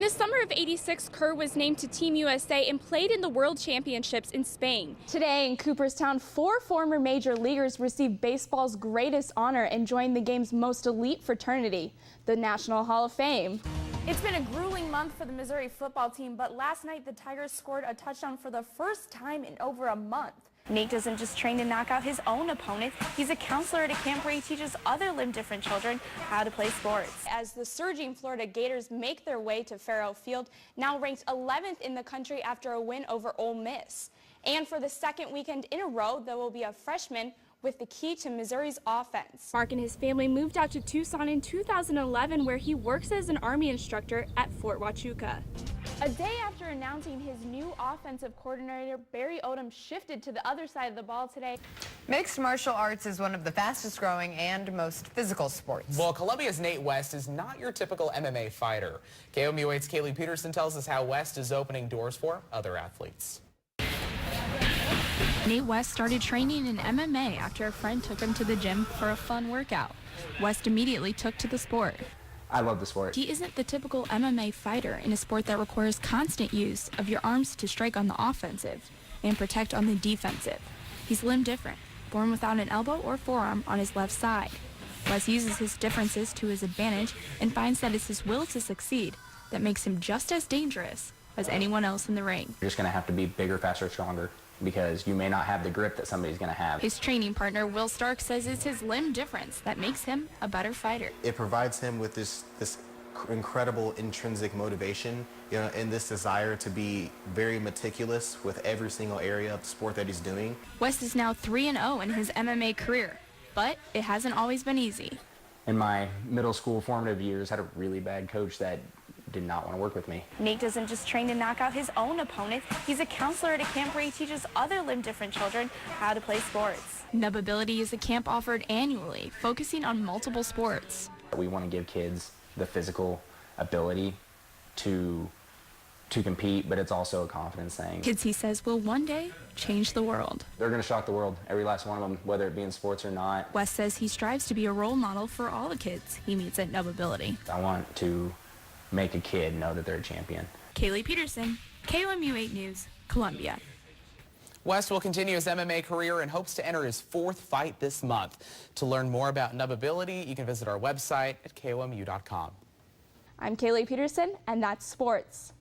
The summer of '86, Kerr was named to Team USA and played in the World Championships in Spain. Today in Cooperstown, 4 former major leaguers received baseball's greatest honor and joined the game's most elite fraternity, the National Hall of Fame. It's been a grueling month for the Missouri football team, but last night the Tigers scored a touchdown for the first time in over a month. Nate doesn't just train to knock out his own opponents. He's a counselor at a camp where he teaches other limb-different children how to play sports. As the surging Florida Gators make their way to Farrell Field, now ranked 11th in the country after a win over Ole Miss. And for the second weekend in a row, there will be a freshman with the key to Missouri's offense. Mark and his family moved out to Tucson in 2011, where he works as an Army instructor at Fort Huachuca. A day after announcing his new offensive coordinator, Barry Odom shifted to the other side of the ball today. Mixed martial arts is one of the fastest growing and most physical sports. Well, Columbia's Nate West is not your typical MMA fighter. KOMU8's Kaylee Peterson tells us how West is opening doors for other athletes. Nate West started training in MMA after a friend took him to the gym for a fun workout. West immediately took to the sport. I love the sport. He isn't the typical MMA fighter in a sport that requires constant use of your arms to strike on the offensive and protect on the defensive. He's limb different, born without an elbow or forearm on his left side. Wes uses his differences to his advantage and finds that it's his will to succeed that makes him just as dangerous as anyone else in the ring. You're just going to have to be bigger, faster, stronger, because you may not have the grip that somebody's going to have. His training partner, Will Stark, says it's his limb difference that makes him a better fighter. It provides him with this incredible intrinsic motivation, and this desire to be very meticulous with every single area of the sport that he's doing. West is now 3-0 in his MMA career, but it hasn't always been easy. In my middle school formative years, I had a really bad coach that did not want to work with me. Nate doesn't just train to knock out his own opponents. He's a counselor at a camp where he teaches other limb-different children how to play sports. Nubability is a camp offered annually, focusing on multiple sports. We want to give kids the physical ability to compete, but it's also a confidence thing. Kids, he says, will one day change the world. They're going to shock the world, every last one of them, whether it be in sports or not. Wes says he strives to be a role model for all the kids he meets at Nubability. I want to make a kid know that they're a champion. Kaylee Peterson, KOMU8 News, Columbia. West will continue his MMA career and hopes to enter his 4th fight this month. To learn more about Nubability, you can visit our website at KOMU.com. I'm Kaylee Peterson, and that's sports.